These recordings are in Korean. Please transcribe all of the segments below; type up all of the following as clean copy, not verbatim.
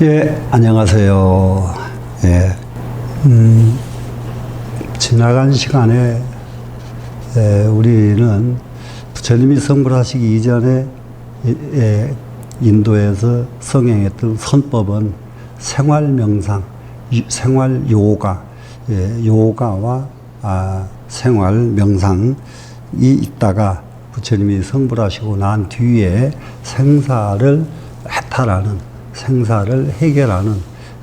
예, 안녕하세요. 예, 지나간 시간에 우리는 부처님이 성불하시기 이전에 인도에서 성행했던 선법은 생활 명상, 생활 요가, 요가와 생활 명상이 있다가 부처님이 성불하시고 난 뒤에 생사를 해탈하는, 생사를 해결하는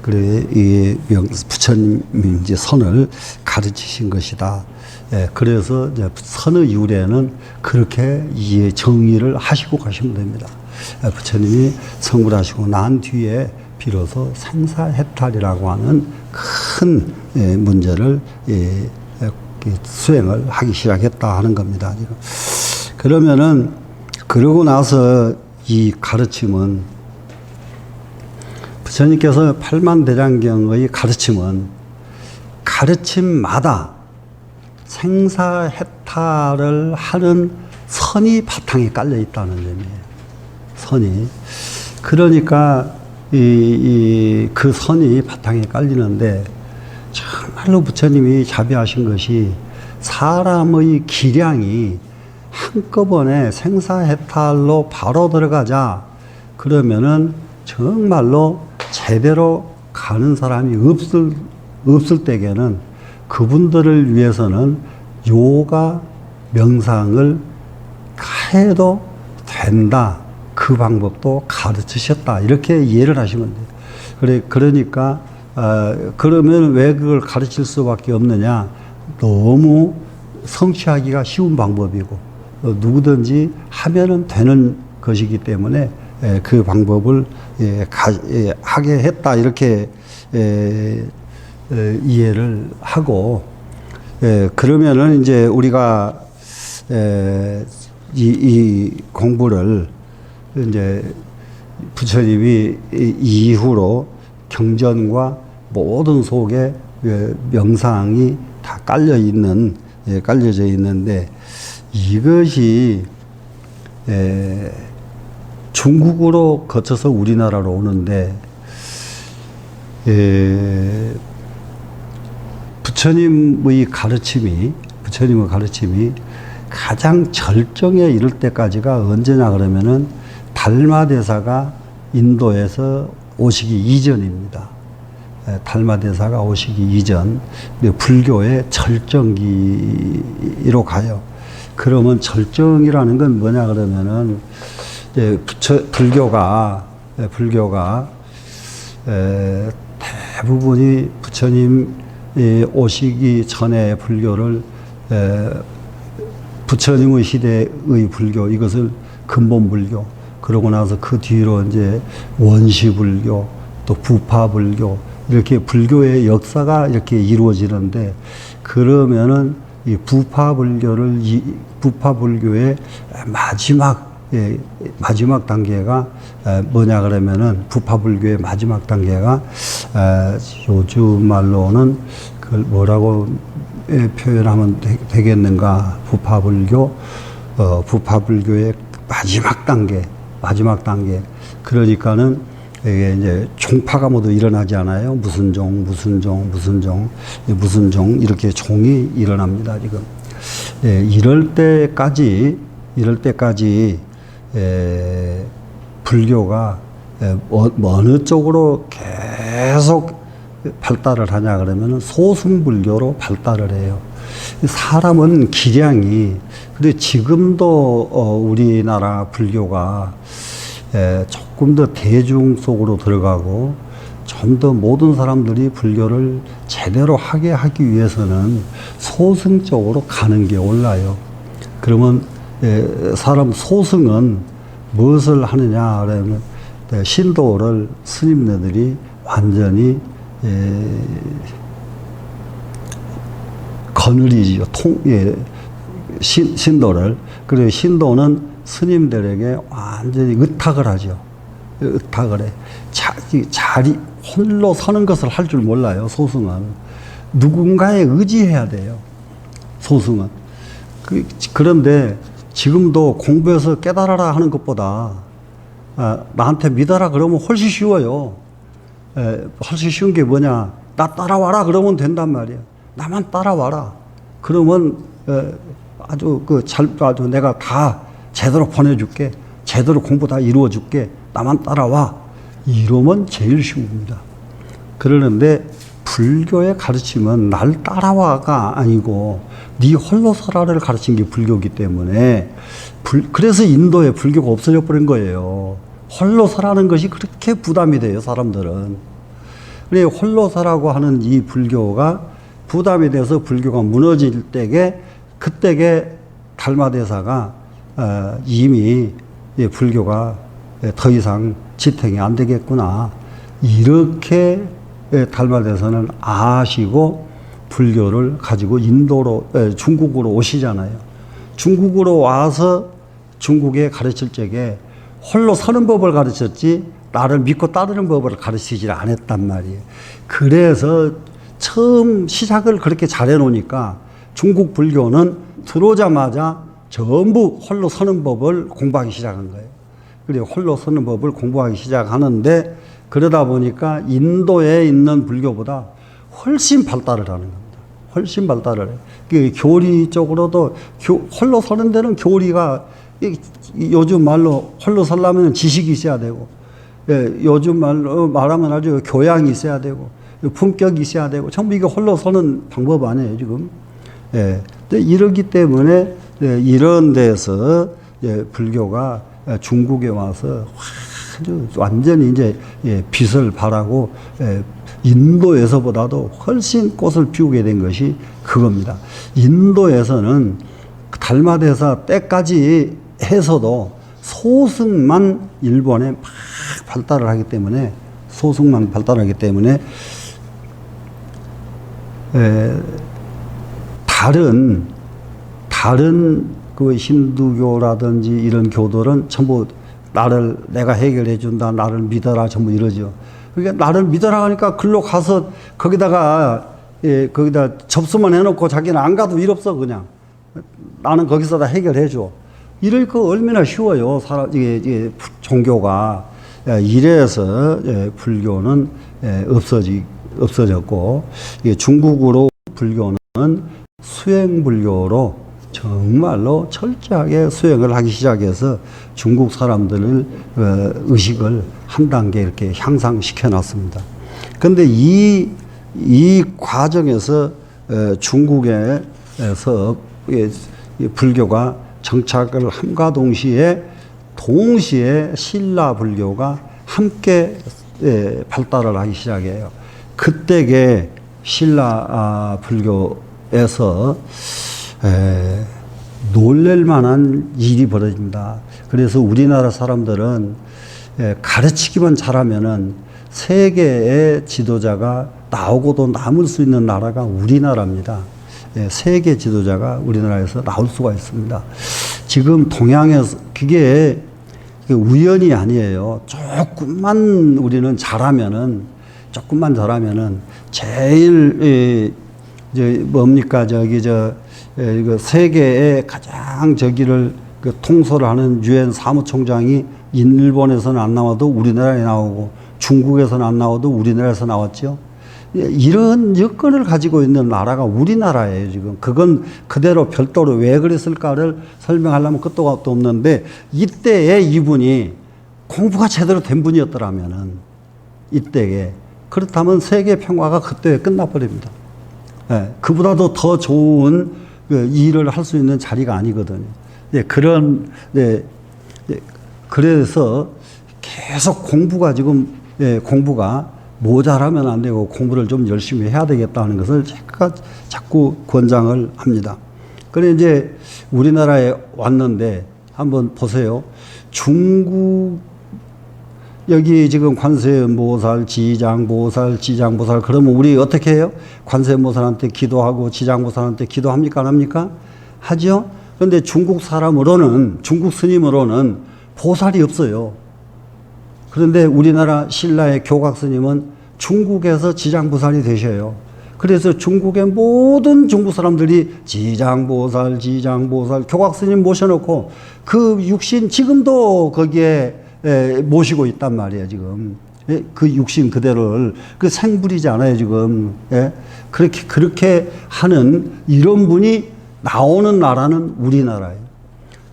그래 이 부처님이 이제 선을 가르치신 것이다. 그래서 이제 선의 유래는 그렇게 이해 정의를 하시고 가시면 됩니다. 부처님이 성불하시고 난 뒤에 비로소 생사해탈이라고 하는 큰 문제를 수행을 하기 시작했다 하는 겁니다. 그러면은 그러고 나서 이 가르침은 부처님께서 팔만대장경의 가르침은 가르침마다 생사해탈을 하는 선이 바탕에 깔려 있다는 점이에요. 선이. 그러니까 그 선이 바탕에 깔리는데 정말로 부처님이 자비하신 것이 사람의 기량이 한꺼번에 생사해탈로 바로 들어가자 그러면은 정말로 제대로 가는 사람이 없을 때에는 그분들을 위해서는 요가 명상을 해도 된다. 그 방법도 가르치셨다. 이렇게 이해를 하시면 돼요. 그러니까 그러면 왜 그걸 가르칠 수밖에 없느냐? 너무 성취하기가 쉬운 방법이고 누구든지 하면은 되는 것이기 때문에 그 방법을 하게 했다 이렇게 이해를 하고 그러면은 이제 우리가 이 공부를 이제 부처님이 이후로 경전과 모든 속에 명상이 다 깔려져 있는데 이것이 중국으로 거쳐서 우리나라로 오는데 부처님의 가르침이 가장 절정에 이를 때까지가 언제냐 그러면은 달마대사가 인도에서 오시기 이전입니다. 달마대사가 오시기 이전 불교의 절정기로 가요. 그러면 절정이라는 건 뭐냐 그러면은 불교가 대부분이 부처님 오시기 전에 불교를 부처님의 시대의 불교 이것을 근본불교 그러고 나서 그 뒤로 이제 원시불교 또 부파불교 이렇게 불교의 역사가 이렇게 이루어지는데 그러면은 이 부파불교의 마지막 단계가 뭐냐 그러면은 부파불교의 마지막 단계가 요즘 말로는 그걸 뭐라고 표현하면 되겠는가 부파불교의 마지막 단계 그러니까는 이게 이제 종파가 모두 일어나지 않아요. 무슨 종 이렇게 종이 일어납니다 지금. 이럴 때까지 불교가 어느 쪽으로 계속 발달을 하냐 그러면 소승불교로 발달을 해요. 사람은 기량이 근데 지금도 우리나라 불교가 조금 더 대중 속으로 들어가고 좀 더 모든 사람들이 불교를 제대로 하게 하기 위해서는 소승 쪽으로 가는 게 옳아요. 그러면 사람 소승은 무엇을 하느냐 그러면 신도를 스님네들이 완전히 거느리죠. 신도를. 그래서 신도는 스님들에게 완전히 의탁을 하죠. 의탁을 해. 자리 홀로 서는 것을 할 줄 몰라요. 소승은 누군가에 의지해야 돼요. 소승은. 그런데 지금도 공부해서 깨달아라 하는 것보다 나한테 믿어라 그러면 훨씬 쉬워요. 할 수 쉬운 게 뭐냐? 나 따라와라 그러면 된단 말이야. 나만 따라와라. 그러면 아주 내가 다 제대로 보내줄게. 제대로 공부 다 이루어줄게. 나만 따라와. 이러면 제일 쉬운 겁니다. 그러는데 불교의 가르침은 날 따라와가 아니고 네 홀로 서라를 가르친 게 불교이기 때문에 그래서 인도에 불교가 없어져 버린 거예요. 홀로 서라는 것이 그렇게 부담이 돼요, 사람들은. 그래 홀로 서라고 하는 이 불교가 부담이 돼서 불교가 무너질 때게 그때게 달마대사가 이미 불교가 더 이상 지탱이 안 되겠구나. 이렇게 달마대사는 아시고 불교를 가지고 중국으로 오시잖아요. 중국으로 와서 중국에 가르칠 적에 홀로 서는 법을 가르쳤지 나를 믿고 따르는 법을 가르치지 않았단 말이에요. 그래서 처음 시작을 그렇게 잘해 놓으니까 중국 불교는 들어오자마자 전부 홀로 서는 법을 공부하기 시작한 거예요. 그래 홀로 서는 법을 공부하기 시작하는데 그러다 보니까 인도에 있는 불교보다 훨씬 발달을 하는 겁니다. 훨씬 발달을 해요. 그 교리 쪽으로도 홀로 서는 데는 교리가 요즘 말로 홀로 서려면 지식이 있어야 되고 요즘 말로 말하면 아주 교양이 있어야 되고 품격이 있어야 되고 전부 이게 홀로 서는 방법 아니에요 지금. 이러기 때문에 이런 데서 불교가 중국에 와서 아주 완전히 이제 빛을 발하고 인도에서보다도 훨씬 꽃을 피우게 된 것이 그겁니다. 인도에서는 달마대사 때까지 해서도 소승만 일본에 막 발달을 하기 때문에 소승만 발달하기 때문에 다른 그 힌두교라든지 이런 교들은 전부 내가 해결해 준다, 나를 믿어라, 전부 이러죠. 그러니까 나를 믿어라 하니까 글로 가서 거기다 접수만 해놓고 자기는 안 가도 일 없어, 그냥. 나는 거기서 다 해결해 줘. 이럴 거 얼마나 쉬워요, 이게 종교가. 이래서 불교는 없어졌고, 중국으로 불교는 수행불교로 정말로 철저하게 수행을 하기 시작해서 중국 사람들을 의식을 한 단계 이렇게 향상시켜 놨습니다. 그런데 이 과정에서 중국에서 불교가 정착을 함과 동시에 신라 불교가 함께 발달을 하기 시작해요. 그때게 신라 불교에서 놀랄 만한 일이 벌어집니다. 그래서 우리나라 사람들은 가르치기만 잘하면은 세계의 지도자가 나오고도 남을 수 있는 나라가 우리나라입니다. 세계 지도자가 우리나라에서 나올 수가 있습니다. 지금 동양에서 그게 우연이 아니에요. 조금만 잘하면은 제일 뭡니까 이거 세계의 가장 통솔을 하는 유엔 사무총장이 일본에서는 안 나와도 우리나라에 나오고 중국에서는 안 나와도 우리나라에서 나왔죠. 이런 여건을 가지고 있는 나라가 우리나라예요, 지금. 그건 그대로 별도로 왜 그랬을까를 설명하려면 끝도 없는데, 이때에 이분이 공부가 제대로 된 분이었더라면은, 이때에. 그렇다면 세계 평화가 그때에 끝나버립니다. 그보다도 더 좋은 일을 할 수 있는 자리가 아니거든요. 그래서 계속 공부가 모자라면 안 되고 공부를 좀 열심히 해야 되겠다는 것을 제가 자꾸 권장을 합니다. 그래 이제 우리나라에 왔는데 한번 보세요. 중국 여기 지금 관세음보살, 지장보살 그러면 우리 어떻게 해요? 관세음보살한테 기도하고 지장보살한테 기도합니까? 안 합니까? 하죠. 그런데 중국 스님으로는 보살이 없어요. 그런데 우리나라 신라의 교각 스님은 중국에서 지장보살이 되셔요. 그래서 중국의 모든 중국 사람들이 지장보살 교각 스님 모셔놓고 그 육신 지금도 거기에 모시고 있단 말이에요, 지금. 예? 그 육신 그대로를 그 생불이잖아요 지금. 예? 그렇게 하는 이런 분이 나오는 나라는 우리나라예요.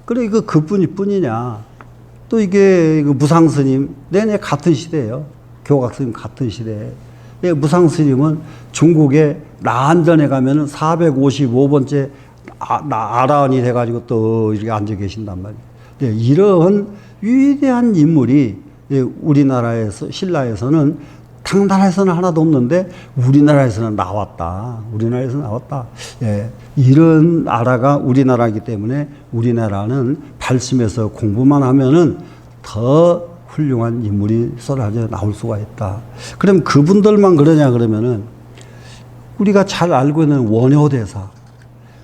그래 이거 그뿐이냐? 또 이게 무상스님 내내 같은 시대예요. 교각스님 같은 시대에. 예, 무상스님은 중국의 나안전에 가면은 455번째 아라한이 돼가지고 또 이렇게 앉아 계신단 말이에요. 예, 이런 위대한 인물이 우리나라에서 신라에서는 당나라에서는 하나도 없는데 우리나라에서는 나왔다. 우리나라에서 나왔다. 예, 이런 나라가 우리나라이기 때문에 우리나라는 발심해서 공부만 하면은 더 훌륭한 인물이 쏟아져 나올 수가 있다. 그럼 그분들만 그러냐 그러면은 우리가 잘 알고 있는 원효대사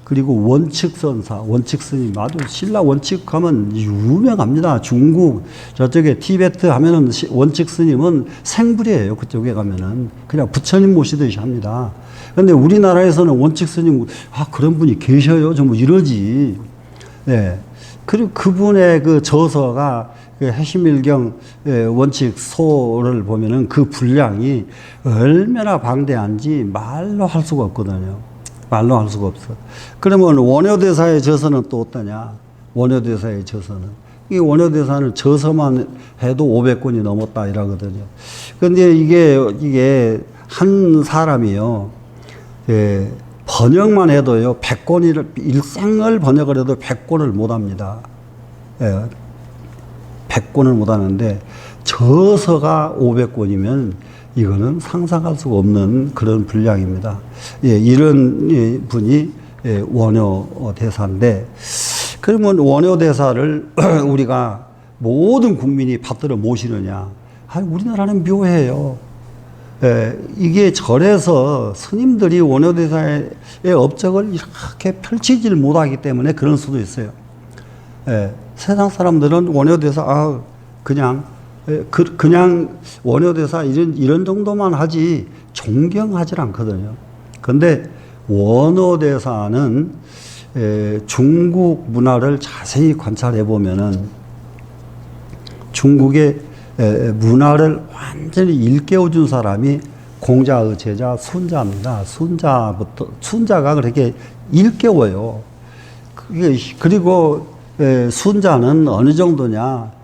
그리고 원칙선사, 원칙스님 아주 신라 원칙하면 유명합니다. 중국 저쪽에 티베트 하면은 원칙스님은 생불이에요. 그쪽에 가면은 그냥 부처님 모시듯이 합니다. 그런데 우리나라에서는 원칙스님 그런 분이 계셔요. 좀 이러지. 네. 그리고 그분의 그 저서가 해심일경 원칙소를 보면은 그 분량이 얼마나 방대한지 말로 할 수가 없거든요. 말로 할 수가 없어. 그러면 원효대사의 저서는 또 어떠냐? 원효대사의 저서는. 이 원효대사는 저서만 해도 500권이 넘었다 이러거든요. 근데 이게 한 사람이요. 예, 번역만 해도요, 100권을, 일생을 번역을 해도 100권을 못 합니다. 예, 100권을 못 하는데, 저서가 500권이면 이거는 상상할 수가 없는 그런 분량입니다. 예, 이런 분이 원효대사인데, 그러면 원효대사를 우리가 모든 국민이 받들어 모시느냐? 우리나라는 묘해요. 예, 이게 절에서 스님들이 원효대사의 업적을 이렇게 펼치질 못하기 때문에 그럴 수도 있어요. 예, 세상 사람들은 원효대사, 그냥 원효대사 이런 정도만 하지 존경하지 않거든요. 근데 원효대사는 중국 문화를 자세히 관찰해 보면은 중국의 문화를 완전히 일깨워준 사람이 공자의 제자 순자입니다. 순자가 그렇게 일깨워요. 그리고 순자는 어느 정도냐?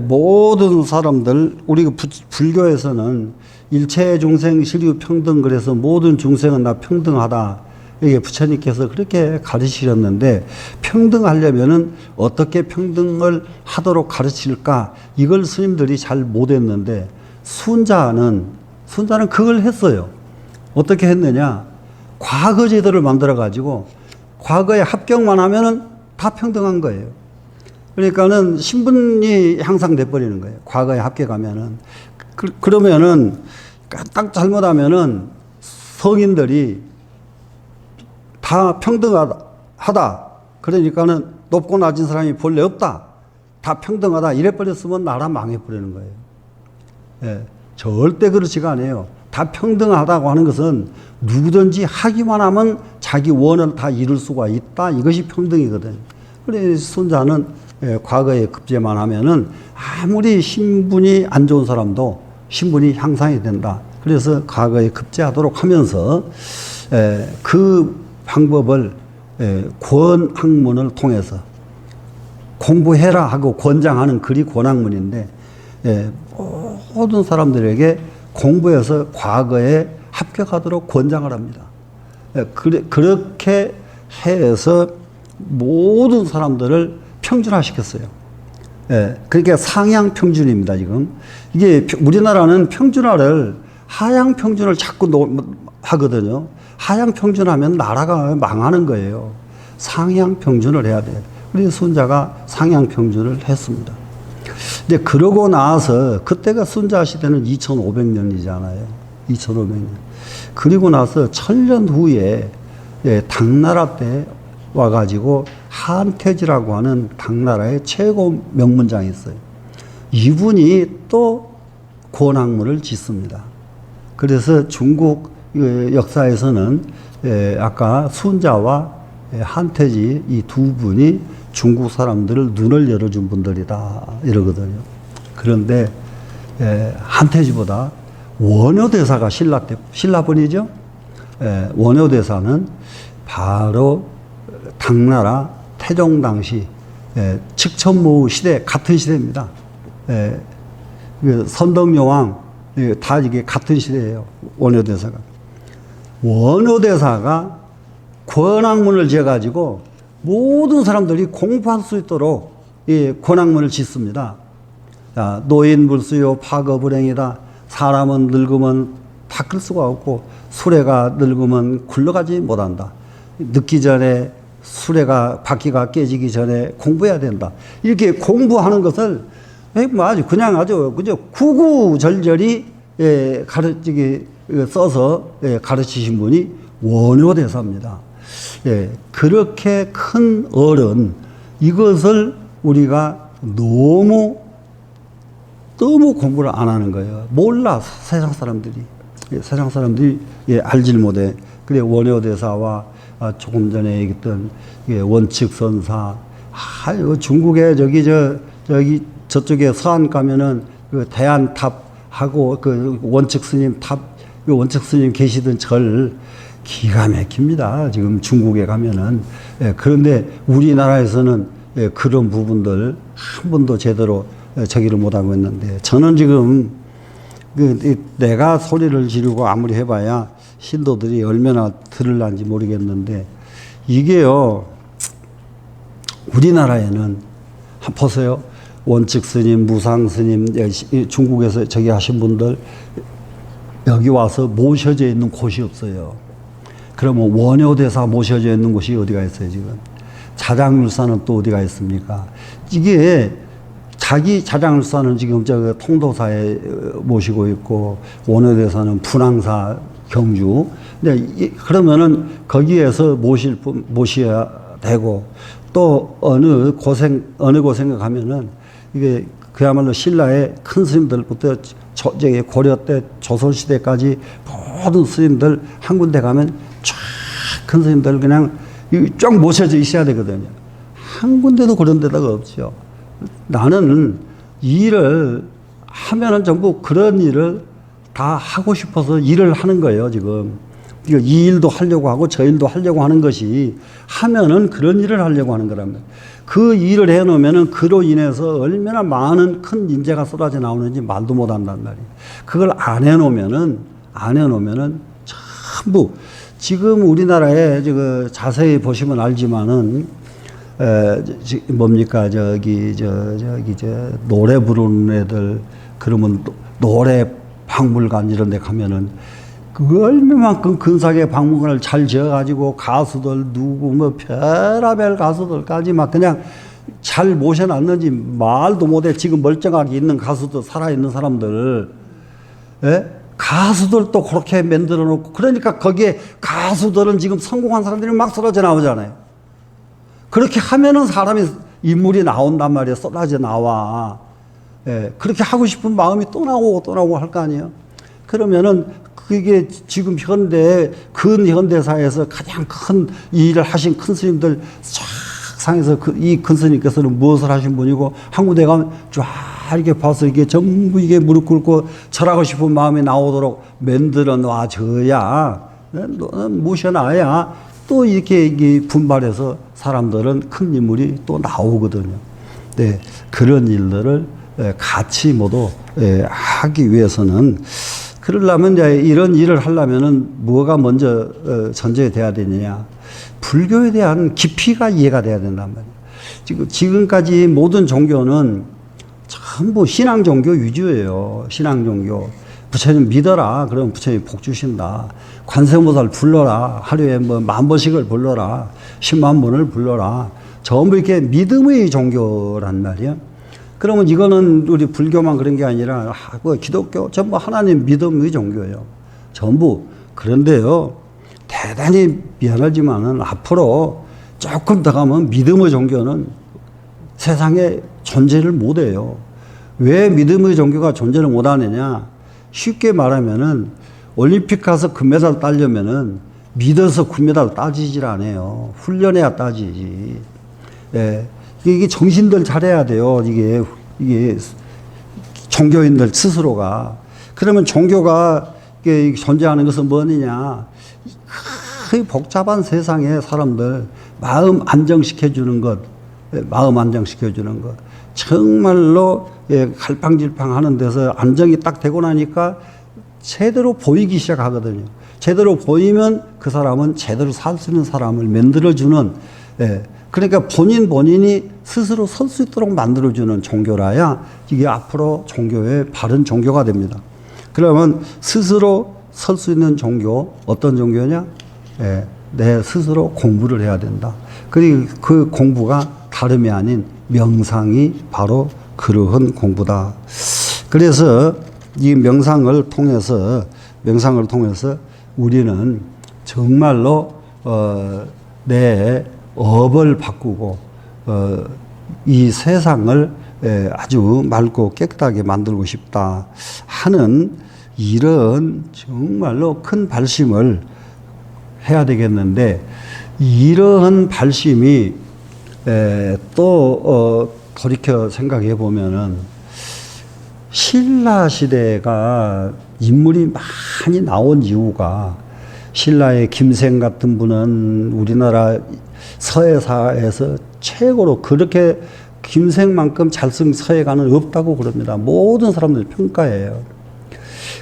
모든 사람들, 우리 불교에서는 일체 중생 실유 평등, 그래서 모든 중생은 다 평등하다. 이게 부처님께서 그렇게 가르치셨는데, 평등하려면은 어떻게 평등을 하도록 가르칠까? 이걸 스님들이 잘 못했는데, 순자는 그걸 했어요. 어떻게 했느냐? 과거 제도를 만들어가지고, 과거에 합격만 하면은 다 평등한 거예요. 그러니까는 신분이 향상돼 버리는 거예요. 과거에 합격하면은. 그러면은, 딱 잘못하면은 성인들이 다 평등하다. 그러니까는 높고 낮은 사람이 본래 없다. 다 평등하다. 이래버렸으면 나라 망해버리는 거예요. 예, 절대 그렇지가 않아요. 다 평등하다고 하는 것은 누구든지 하기만 하면 자기 원을 다 이룰 수가 있다. 이것이 평등이거든요. 그래서 순자는 과거에 급제만 하면은 아무리 신분이 안 좋은 사람도 신분이 향상이 된다. 그래서 과거에 급제하도록 하면서 그 방법을 권학문을 통해서 공부해라 하고 권장하는 글이 권학문인데 모든 사람들에게 공부해서 과거에 합격하도록 권장을 합니다. 그렇게 해서 모든 사람들을 평준화시켰어요. 그러니까 상향 평준입니다, 지금. 이게 우리나라는 평준화를 하향 평준을 자꾸 하거든요. 하향 평준하면 나라가 망하는 거예요. 상향 평준을 해야 돼요. 그래서 순자가 상향 평준을 했습니다. 근데 그러고 나서 그때가 순자 시대는 2500년이잖아요. 2500년. 그리고 나서 1000년 후에 당나라 때 와가지고 한태지라고 하는 당나라의 최고 명문장이 있어요. 이분이 또 권학문을 짓습니다. 그래서 중국 역사에서는 아까 순자와 한태지 이 두 분이 중국 사람들을 눈을 열어준 분들이다 이러거든요. 그런데 한태지보다 원효대사가 신라분이죠. 원효대사는 바로 당나라 태종 당시 측천모 시대 같은 시대입니다. 선덕여왕 다 이게 같은 시대예요. 원효대사가. 원효대사가 권악문을 지어가지고 모든 사람들이 공부할 수 있도록 권악문을 짓습니다. 자, 노인 불수요 파거불행이다. 사람은 늙으면 닦을 수가 없고 수레가 늙으면 굴러가지 못한다. 늙기 전에 수레가 바퀴가 깨지기 전에 공부해야 된다. 이렇게 공부하는 것을 그냥 아주 그저 구구절절히 가르치기 써서 가르치신 분이 원효대사입니다. 그렇게 큰 어른 이것을 우리가 너무 공부를 안 하는 거예요. 몰라 세상 사람들이 알질 못해. 그래 원효대사와 조금 전에 얘기했던 원칙선사. 중국에 저쪽에 서안 가면은 그 대안탑하고 그 원칙 스님 탑, 그 원칙 스님 계시던 절 기가 막힙니다. 지금 중국에 가면은. 그런데 우리나라에서는 그런 부분들 한 번도 제대로 저기를 못하고 있는데, 저는 지금 내가 소리를 지르고 아무리 해봐야 신도들이 얼마나 들을란지 모르겠는데, 이게요, 우리나라에는 한번 보세요. 원칙 스님, 무상 스님, 중국에서 저기 하신 분들 여기 와서 모셔져 있는 곳이 없어요. 그러면 원효대사 모셔져 있는 곳이 어디가 있어요, 지금? 자장률사는 또 어디가 있습니까? 이게 자기 자장률사는 지금 저 통도사에 모시고 있고, 원효대사는 분황사 경주. 근데 그러면은 거기에서 모셔야 되고, 또 어느 고생에 가면은 이게 그야말로 신라의 큰 스님들부터 저기 고려 때 조선 시대까지 모든 스님들 한 군데 가면 쫙 큰 스님들 그냥 쫙 모셔져 있어야 되거든요. 한 군데도 그런 데다가 없죠. 나는 일을 하면은 전부 그런 일을 다 하고 싶어서 일을 하는 거예요, 지금. 이 일도 하려고 하고 저 일도 하려고 하는 것이, 하면은 그런 일을 하려고 하는 거랍니다. 그 일을 해놓으면은 그로 인해서 얼마나 많은 큰 인재가 쏟아져 나오는지 말도 못 한단 말이에요. 그걸 안 해놓으면은 전부, 지금 우리나라에 자세히 보시면 알지만은, 뭡니까, 노래 부르는 애들, 그러면 노래 박물관 이런 데 가면은 그 얼마만큼 근사하게 박물관을 잘 지어가지고 가수들 누구 별의별 가수들까지 막 그냥 잘 모셔놨는지 말도 못해. 지금 멀쩡하게 있는 가수들, 살아있는 사람들, 가수들도 그렇게 만들어 놓고, 그러니까 거기에 가수들은 지금 성공한 사람들이 막 쏟아져 나오잖아요. 그렇게 하면은 사람이 인물이 나온단 말이에요. 쏟아져 나와. 그렇게 하고 싶은 마음이 또 나오고 할 거 아니에요. 그러면은 그게 지금 근현대사에서 가장 큰 일을 하신 큰 스님들 쫙 상에서 이 큰 스님께서는 무엇을 하신 분이고, 한 군데 가면 쫙 이렇게 봐서 이게 전부 이게 무릎 꿇고 절하고 싶은 마음이 나오도록 만들어 놔줘야, 모셔놔야 또 이렇게 분발해서 사람들은 큰 인물이 또 나오거든요. 네, 그런 일들을 같이 모두 하기 위해서는, 그러려면 이제 이런 일을 하려면은 뭐가 먼저 전제가 돼야 되느냐? 불교에 대한 깊이가 이해가 돼야 된단 말이에요. 지금까지 모든 종교는 전부 신앙 종교 위주예요. 신앙 종교. 부처님 믿어라. 그러면 부처님 복 주신다. 관세음보살 불러라. 하루에 10,000번씩을 불러라. 10만 번을 불러라. 전부 이렇게 믿음의 종교란 말이에요. 그러면 이거는 우리 불교만 그런 게 아니라 기독교 전부 하나님 믿음의 종교예요. 전부. 그런데요, 대단히 미안하지만은 앞으로 조금 더 가면 믿음의 종교는 세상에 존재를 못해요. 왜 믿음의 종교가 존재를 못하느냐? 쉽게 말하면은 올림픽 가서 금메달 따려면은 믿어서 금메달 따지질 않아요. 훈련해야 따지지. 이게 정신들 잘해야 돼요. 이게 종교인들 스스로가. 그러면 종교가 존재하는 것은 뭐느냐? 그 복잡한 세상에 사람들 마음 안정시켜주는 것, 마음 안정시켜주는 것. 정말로 갈팡질팡 하는 데서 안정이 딱 되고 나니까 제대로 보이기 시작하거든요. 제대로 보이면 그 사람은 제대로 살 수 있는 사람을 만들어주는, 그러니까 본인이 스스로 설 수 있도록 만들어주는 종교라야 이게 앞으로 종교의 바른 종교가 됩니다. 그러면 스스로 설 수 있는 종교, 어떤 종교냐? 내 스스로 공부를 해야 된다. 그리고 그 공부가 다름이 아닌 명상이 바로 그러한 공부다. 그래서 이 명상을 통해서 우리는 정말로 내 업을 바꾸고 이 세상을 아주 맑고 깨끗하게 만들고 싶다 하는 이런 정말로 큰 발심을 해야 되겠는데, 이러한 발심이 또 돌이켜 생각해 보면은 신라 시대가 인물이 많이 나온 이유가, 신라의 김생 같은 분은 우리나라 서예사에서 최고로, 그렇게 김생만큼 잘 쓴 서예가는 없다고 그럽니다. 모든 사람들 평가해요.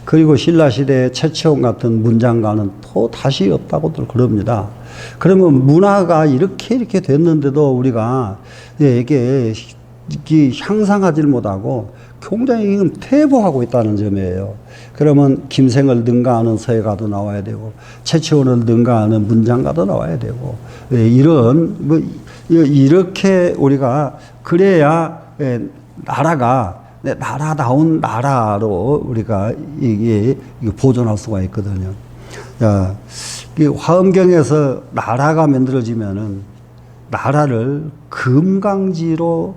그리고 신라 시대의 최치원 같은 문장가는 또 다시 없다고들 그럽니다. 그러면 문화가 이렇게 됐는데도 우리가 이게 향상하지를 못하고 굉장히 퇴보하고 있다는 점이에요. 그러면 김생을 능가하는 서예가도 나와야 되고, 최치원을 능가하는 문장가도 나와야 되고, 이렇게 우리가 그래야 나라가 나라다운 나라로 우리가 이게 보존할 수가 있거든요. 자, 화엄경에서 나라가 만들어지면은 나라를 금강지로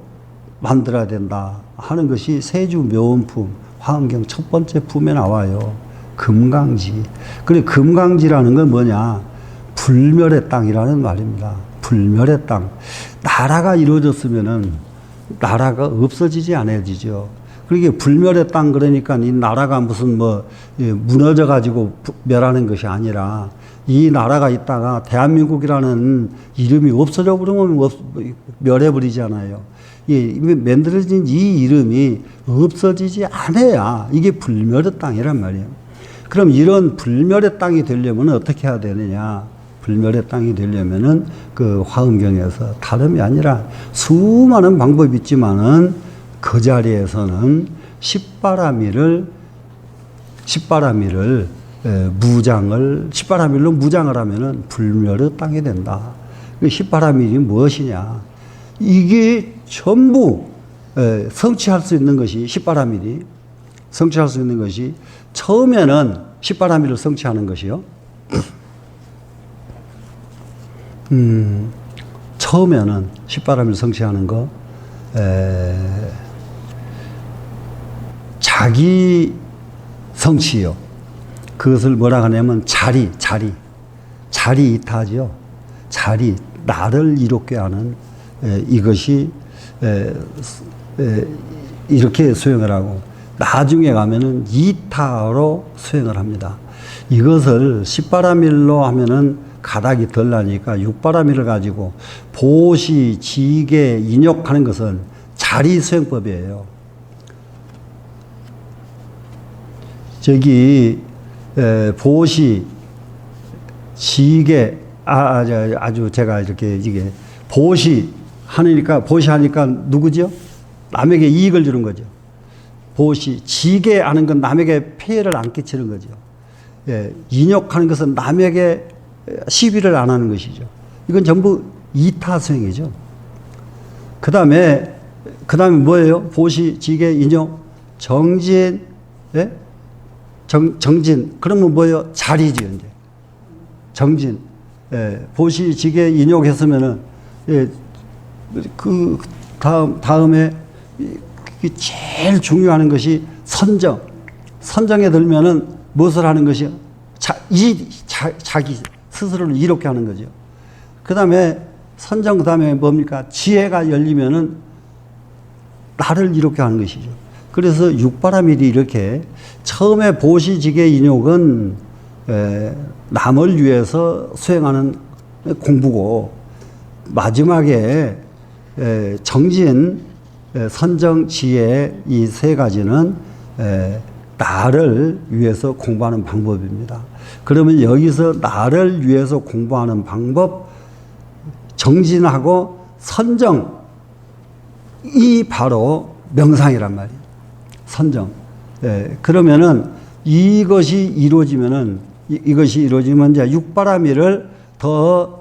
만들어야 된다 하는 것이 세주묘원품 화엄경 첫 번째 품에 나와요. 금강지. 그래, 금강지라는 건 뭐냐? 불멸의 땅이라는 말입니다. 불멸의 땅. 나라가 이루어졌으면은 나라가 없어지지 않아지죠. 그러게 불멸의 땅, 그러니까 이 나라가 무슨 무너져 가지고 멸하는 것이 아니라, 이 나라가 있다가 대한민국이라는 이름이 없어져 버리면 멸해버리잖아요. 만들어진 이 이름이 없어지지 않아야 이게 불멸의 땅이란 말이에요. 그럼 이런 불멸의 땅이 되려면 어떻게 해야 되느냐? 불멸의 땅이 되려면은 그 화엄경에서 다름이 아니라 수많은 방법이 있지만은 그 자리에서는 십바라밀로 무장을 하면은 불멸의 땅이 된다. 그 십바라밀이 무엇이냐? 이게 전부 성취할 수 있는 것이 십바라밀이 성취할 수 있는 것이, 처음에는 십바라밀을 성취하는 것이요. 처음에는 십바라밀을 성취하는 거, 자기 성취요. 그것을 뭐라 하냐면 자리 이타죠. 자리, 나를 이롭게 하는 이것이 이렇게 수행을 하고, 나중에 가면은 이타로 수행을 합니다. 이것을 십바라밀로 하면은 가닥이 덜 나니까 육바라밀을 가지고 보시, 지계, 인욕하는 것은 자리 수행법이에요. 저기 보시, 지계, 아주 제가 이렇게 이게 보시하니까 누구죠? 남에게 이익을 주는 거죠. 보시, 지계하는 건 남에게 피해를 안 끼치는 거죠. 인욕하는 것은 남에게 시비를 안 하는 것이죠. 이건 전부 이타수행이죠. 그 다음에 뭐예요? 보시, 지계, 인욕, 정진, 정진. 그러면 뭐예요? 자리죠, 이제. 정진. 보시, 지계, 인욕 했으면은, 그 다음에 제일 중요한 것이 선정. 선정에 들면은 무엇을 하는 것이요? 자기 스스로를 이롭게 하는 거죠. 그 다음에 선정, 그 다음에 뭡니까? 지혜가 열리면은 나를 이롭게 하는 것이죠. 그래서 육바라밀이 이렇게 처음에 보시직의 인욕은 남을 위해서 수행하는 공부고, 마지막에 정진, 선정, 지혜 이 세 가지는 나를 위해서 공부하는 방법입니다. 그러면 여기서 나를 위해서 공부하는 방법, 정진하고 선정, 이 바로 명상이란 말이에요. 선정. 그러면은 이것이 이루어지면 이제 육바라밀을 더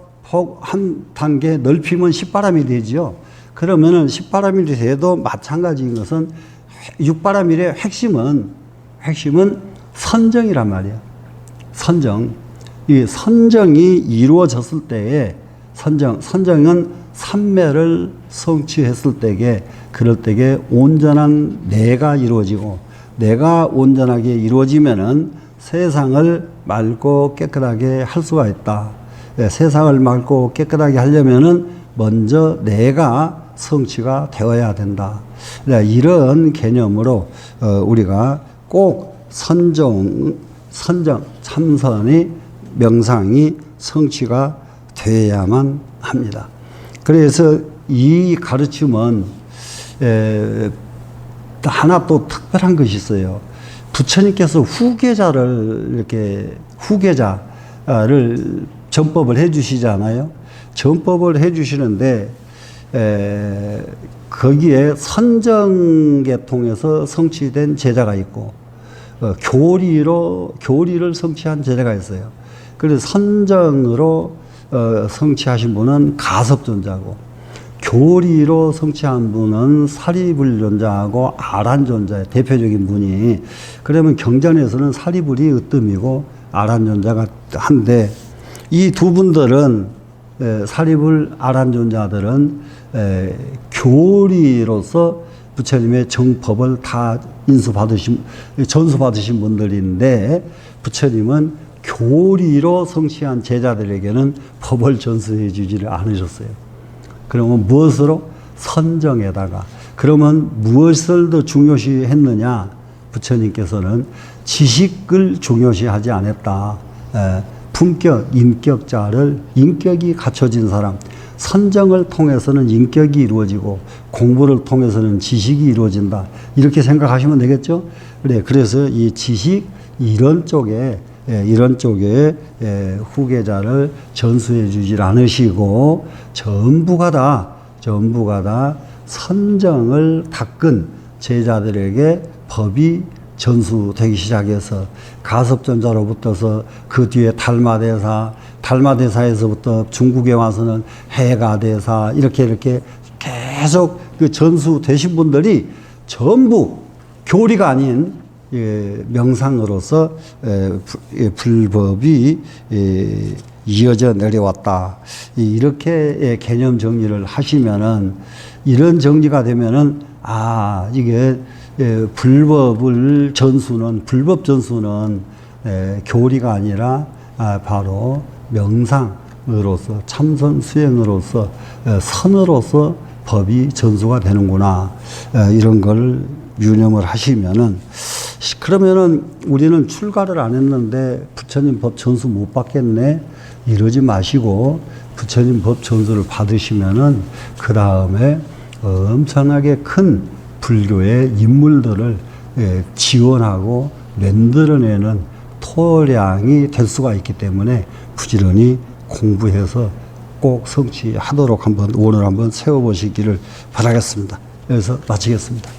한 단계 넓히면 십바라밀이 되죠. 그러면은 십바라밀이 돼도 마찬가지인 것은 육바라밀의 핵심은 선정이란 말이에요. 선정. 이 선정이 이루어졌을 때에 선정은 삼매를 성취했을 때에, 그럴 때에 온전한 내가 이루어지고, 내가 온전하게 이루어지면은 세상을 맑고 깨끗하게 할 수가 있다. 세상을 맑고 깨끗하게 하려면은 먼저 내가 성취가 되어야 된다. 이런 개념으로 우리가 꼭 선정, 참선이, 명상이 성취가 되어야만 합니다. 그래서 이 가르침은 하나 또 특별한 것이 있어요. 부처님께서 후계자를 전법을 해 주시잖아요. 전법을 해 주시는데 거기에 선정계 통해서 성취된 제자가 있고, 교리를 성취한 제자가 있어요. 그래서 선정으로 성취하신 분은 가섭존자고, 교리로 성취한 분은 사리불존자하고 아란존자의 대표적인 분이, 그러면 경전에서는 사리불이 으뜸이고 아란존자가 한데, 이 두 분들은 사리불 아란존자들은 교리로서 부처님의 정법을 다 전수받으신 분들인데, 부처님은 교리로 성취한 제자들에게는 법을 전수해 주지를 않으셨어요. 그러면 무엇으로? 선정에다가. 그러면 무엇을 더 중요시 했느냐? 부처님께서는 지식을 중요시 하지 않았다. 품격, 인격이 갖춰진 사람, 선정을 통해서는 인격이 이루어지고 공부를 통해서는 지식이 이루어진다. 이렇게 생각하시면 되겠죠? 그래서 이 지식, 이런 쪽에 후계자를 전수해 주질 않으시고, 전부가 다 선정을 닦은 제자들에게 법이 전수되기 시작해서, 가섭존자로부터서 그 뒤에 달마대사에서부터 중국에 와서는 해가대사, 이렇게 계속 그 전수되신 분들이 전부 교리가 아닌 명상으로서 불법이 이어져 내려왔다. 이렇게 개념 정리를 하시면은, 이런 정리가 되면은, 이게 불법 전수는 교리가 아니라 바로 명상으로서, 참선 수행으로서, 선으로서 법이 전수가 되는구나. 이런 걸 유념을 하시면은, 그러면은 우리는 출가를 안 했는데 부처님 법 전수 못 받겠네, 이러지 마시고, 부처님 법 전수를 받으시면은 그 다음에 엄청나게 큰 불교의 인물들을 지원하고 만들어내는 토량이 될 수가 있기 때문에 부지런히 공부해서 꼭 성취하도록 오늘 한번 세워보시기를 바라겠습니다. 여기서 마치겠습니다.